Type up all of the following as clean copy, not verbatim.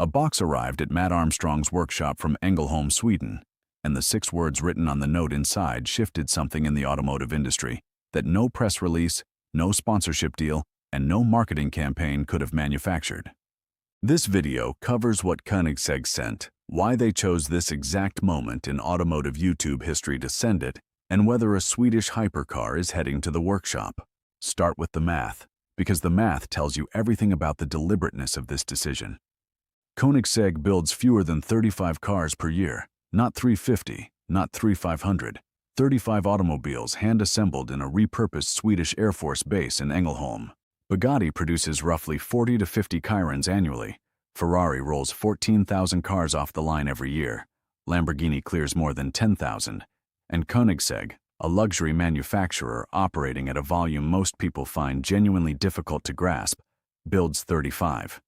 A box arrived at Matt Armstrong's workshop from Ängelholm, Sweden, and the 6 words written on the note inside shifted something in the automotive industry that no press release, no sponsorship deal, and no marketing campaign could have manufactured. This video covers what Koenigsegg sent, why they chose this exact moment in automotive YouTube history to send it, and whether a Swedish hypercar is heading to the workshop. Start with the math, because the math tells you everything about the deliberateness of this decision. Koenigsegg builds fewer than 35 cars per year, not 350, not 3,500, 35 automobiles hand-assembled in a repurposed Swedish Air Force base in Ängelholm. Bugatti produces roughly 40 to 50 Chirons annually. Ferrari rolls 14,000 cars off the line every year. Lamborghini clears more than 10,000. And Koenigsegg, a luxury manufacturer operating at a volume most people find genuinely difficult to grasp, builds 35.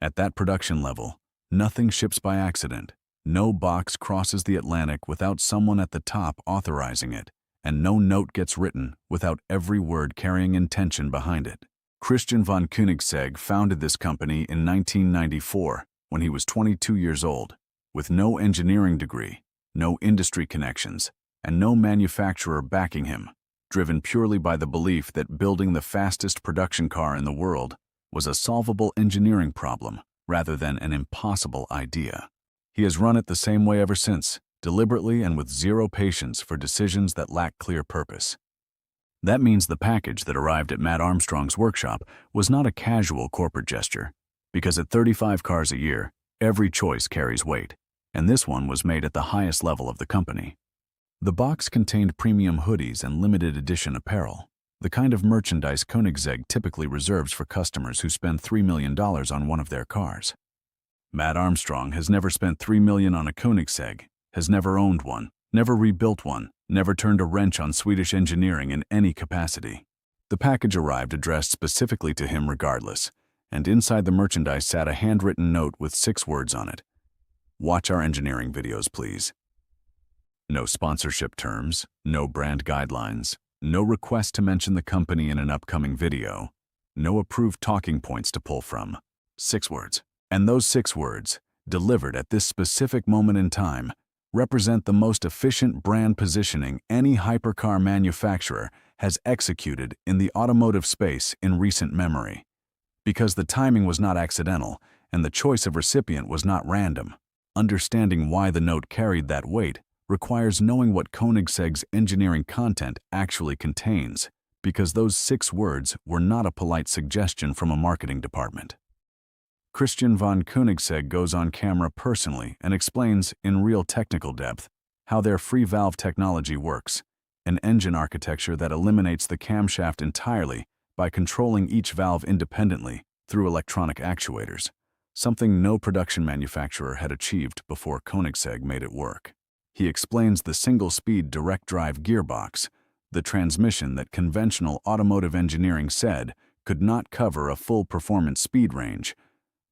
At that production level, nothing ships by accident. No box crosses the Atlantic without someone at the top authorizing it, and no note gets written without every word carrying intention behind it. Christian von Koenigsegg founded this company in 1994 when he was 22 years old, with no engineering degree, no industry connections, and no manufacturer backing him, driven purely by the belief that building the fastest production car in the world was a solvable engineering problem rather than an impossible idea. He has run it the same way ever since, deliberately and with zero patience for decisions that lack clear purpose. That means the package that arrived at Matt Armstrong's workshop was not a casual corporate gesture, because at 35 cars a year, every choice carries weight, and this one was made at the highest level of the company. The box contained premium hoodies and limited edition apparel, the kind of merchandise Koenigsegg typically reserves for customers who spend $3 million on one of their cars. Matt Armstrong has never spent $3 million on a Koenigsegg, has never owned one, never rebuilt one, never turned a wrench on Swedish engineering in any capacity. The package arrived addressed specifically to him regardless, and inside the merchandise sat a handwritten note with 6 words on it. Watch our engineering videos, please. No sponsorship terms, no brand guidelines, no request to mention the company in an upcoming video, no approved talking points to pull from. 6 words. And those 6 words, delivered at this specific moment in time, represent the most efficient brand positioning any hypercar manufacturer has executed in the automotive space in recent memory. Because the timing was not accidental and the choice of recipient was not random, understanding why the note carried that weight requires knowing what Koenigsegg's engineering content actually contains, because those 6 words were not a polite suggestion from a marketing department. Christian von Koenigsegg goes on camera personally and explains in real technical depth how their free valve technology works, an engine architecture that eliminates the camshaft entirely by controlling each valve independently through electronic actuators, something no production manufacturer had achieved before Koenigsegg made it work. He explains the single-speed direct-drive gearbox, the transmission that conventional automotive engineering said could not cover a full performance speed range,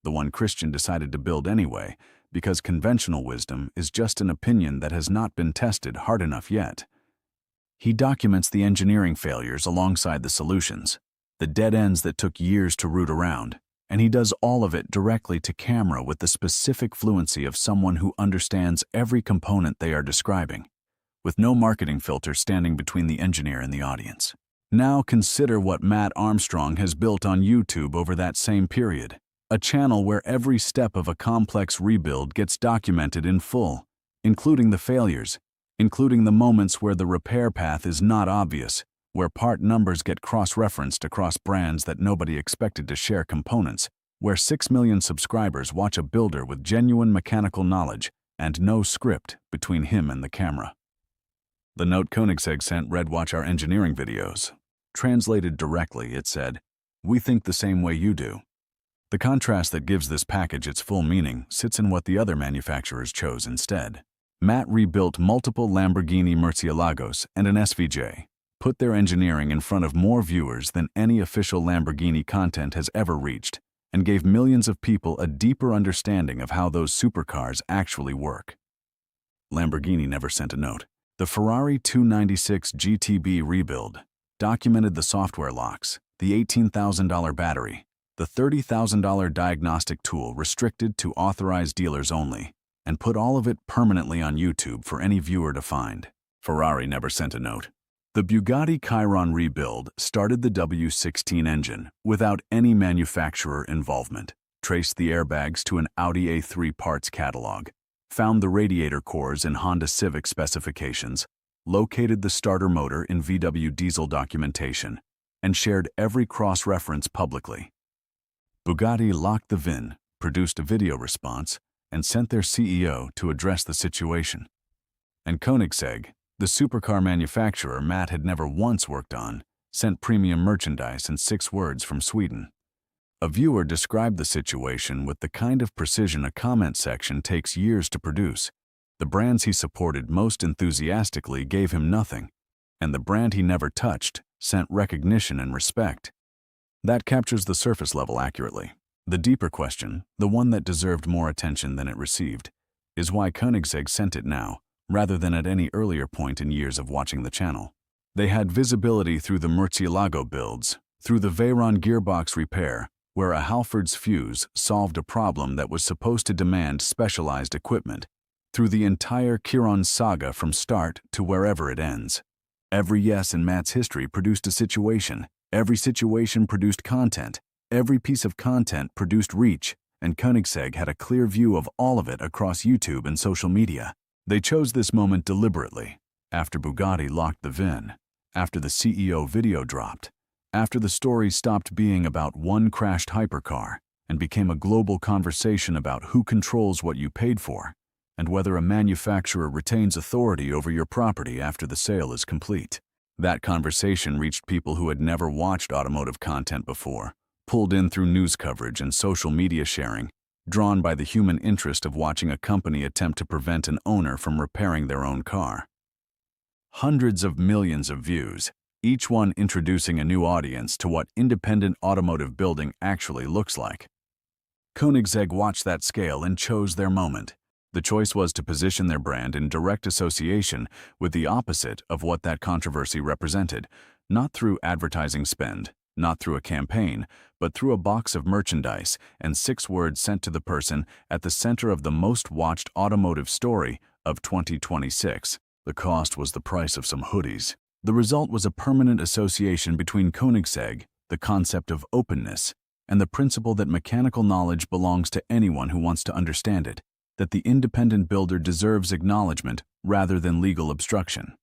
the one Christian decided to build anyway, because conventional wisdom is just an opinion that has not been tested hard enough yet. He documents the engineering failures alongside the solutions, the dead ends that took years to root around, and he does all of it directly to camera with the specific fluency of someone who understands every component they are describing, with no marketing filter standing between the engineer and the audience. Now consider what Matt Armstrong has built on YouTube over that same period. A channel where every step of a complex rebuild gets documented in full, including the failures, including the moments where the repair path is not obvious, where part numbers get cross-referenced across brands that nobody expected to share components, where 6 million subscribers watch a builder with genuine mechanical knowledge and no script between him and the camera. The note Koenigsegg sent read, "Watch our engineering videos." Translated directly, it said, "We think the same way you do." The contrast that gives this package its full meaning sits in what the other manufacturers chose instead. Matt rebuilt multiple Lamborghini Murcielagos and an SVJ, put their engineering in front of more viewers than any official Lamborghini content has ever reached, and gave millions of people a deeper understanding of how those supercars actually work. Lamborghini never sent a note. The Ferrari 296 GTB rebuild documented the software locks, the $18,000 battery, the $30,000 diagnostic tool restricted to authorized dealers only, and put all of it permanently on YouTube for any viewer to find. Ferrari never sent a note. The Bugatti Chiron rebuild started the W16 engine without any manufacturer involvement, traced the airbags to an Audi A3 parts catalog, found the radiator cores in Honda Civic specifications, located the starter motor in VW diesel documentation, and shared every cross-reference publicly. Bugatti locked the VIN, produced a video response, and sent their CEO to address the situation. And Koenigsegg, the supercar manufacturer Matt had never once worked on, sent premium merchandise in 6 words from Sweden. A viewer described the situation with the kind of precision a comment section takes years to produce. The brands he supported most enthusiastically gave him nothing, and the brand he never touched sent recognition and respect. That captures the surface level accurately. The deeper question, the one that deserved more attention than it received, is why Koenigsegg sent it now, rather than at any earlier point in years of watching the channel. They had visibility through the Murcielago builds, through the Veyron gearbox repair, where a Halford's fuse solved a problem that was supposed to demand specialized equipment, through the entire Chiron saga from start to wherever it ends. Every yes in Matt's history produced a situation, every situation produced content, every piece of content produced reach, and Koenigsegg had a clear view of all of it across YouTube and social media. They chose this moment deliberately, after Bugatti locked the VIN, after the CEO video dropped, after the story stopped being about one crashed hypercar and became a global conversation about who controls what you paid for and whether a manufacturer retains authority over your property after the sale is complete. That conversation reached people who had never watched automotive content before, pulled in through news coverage and social media sharing, drawn by the human interest of watching a company attempt to prevent an owner from repairing their own car. Hundreds of millions of views, each one introducing a new audience to what independent automotive building actually looks like. Koenigsegg watched that scale and chose their moment. The choice was to position their brand in direct association with the opposite of what that controversy represented, not through advertising spend, not through a campaign, but through a box of merchandise and 6 words sent to the person at the center of the most watched automotive story of 2026. The cost was the price of some hoodies. The result was a permanent association between Koenigsegg, the concept of openness, and the principle that mechanical knowledge belongs to anyone who wants to understand it, that the independent builder deserves acknowledgement rather than legal obstruction.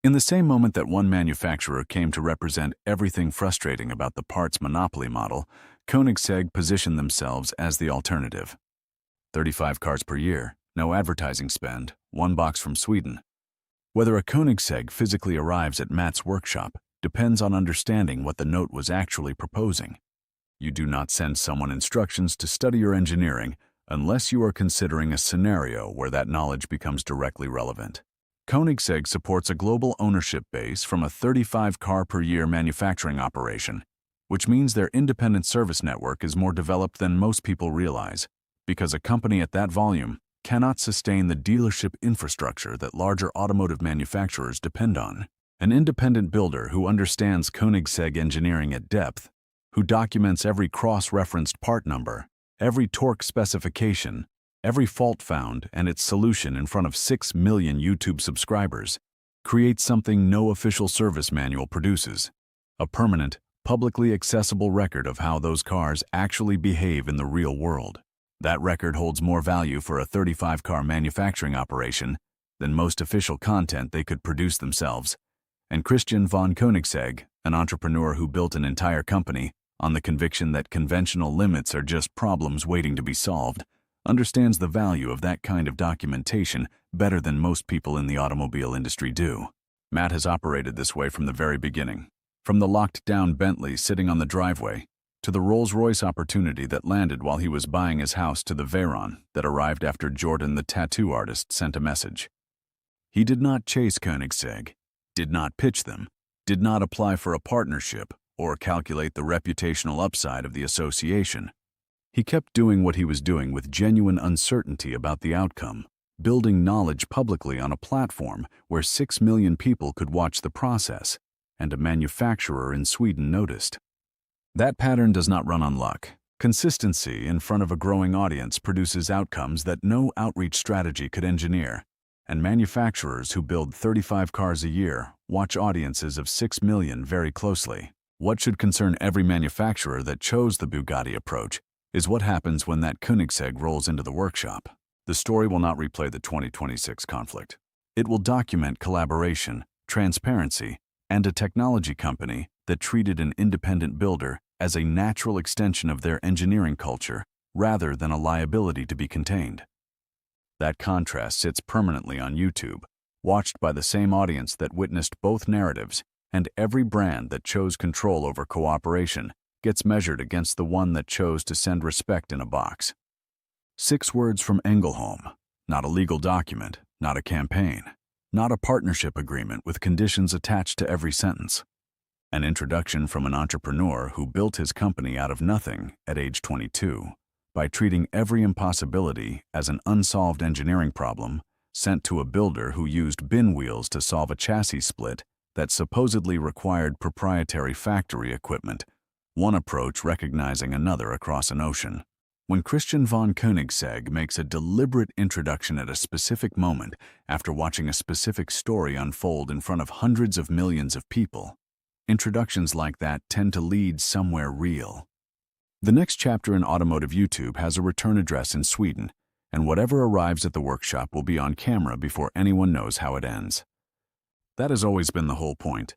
In the same moment that one manufacturer came to represent everything frustrating about the parts monopoly model, Koenigsegg positioned themselves as the alternative. 35 cars per year, no advertising spend, 1 box from Sweden. Whether a Koenigsegg physically arrives at Matt's workshop depends on understanding what the note was actually proposing. You do not send someone instructions to study your engineering unless you are considering a scenario where that knowledge becomes directly relevant. Koenigsegg supports a global ownership base from a 35 car per year manufacturing operation, which means their independent service network is more developed than most people realize, because a company at that volume cannot sustain the dealership infrastructure that larger automotive manufacturers depend on. An independent builder who understands Koenigsegg engineering at depth, who documents every cross-referenced part number, every torque specification, every fault found and its solution in front of 6 million YouTube subscribers, creates something no official service manual produces, a permanent, publicly accessible record of how those cars actually behave in the real world. That record holds more value for a 35-car manufacturing operation than most official content they could produce themselves. And Christian von Koenigsegg, an entrepreneur who built an entire company on the conviction that conventional limits are just problems waiting to be solved, understands the value of that kind of documentation better than most people in the automobile industry do. Matt has operated this way from the very beginning. From the locked-down Bentley sitting on the driveway, to the Rolls-Royce opportunity that landed while he was buying his house, to the Veyron that arrived after Jordan the tattoo artist sent a message. He did not chase Koenigsegg, did not pitch them, did not apply for a partnership or calculate the reputational upside of the association. He kept doing what he was doing with genuine uncertainty about the outcome, building knowledge publicly on a platform where 6 million people could watch the process, and a manufacturer in Sweden noticed. That pattern does not run on luck. Consistency in front of a growing audience produces outcomes that no outreach strategy could engineer, and manufacturers who build 35 cars a year watch audiences of 6 million very closely. What should concern every manufacturer that chose the Bugatti approach is what happens when that Koenigsegg rolls into the workshop. The story will not replay the 2026 conflict. It will document collaboration, transparency, and a technology company that treated an independent builder as a natural extension of their engineering culture rather than a liability to be contained. That contrast sits permanently on YouTube, watched by the same audience that witnessed both narratives, and every brand that chose control over cooperation gets measured against the one that chose to send respect in a box. 6 words from Ängelholm, not a legal document, not a campaign, not a partnership agreement with conditions attached to every sentence. An introduction from an entrepreneur who built his company out of nothing at age 22 by treating every impossibility as an unsolved engineering problem sent to a builder who used bin wheels to solve a chassis split that supposedly required proprietary factory equipment, one approach recognizing another across an ocean. When Christian von Koenigsegg makes a deliberate introduction at a specific moment after watching a specific story unfold in front of hundreds of millions of people, introductions like that tend to lead somewhere real. The next chapter in Automotive YouTube has a return address in Sweden, and whatever arrives at the workshop will be on camera before anyone knows how it ends. That has always been the whole point.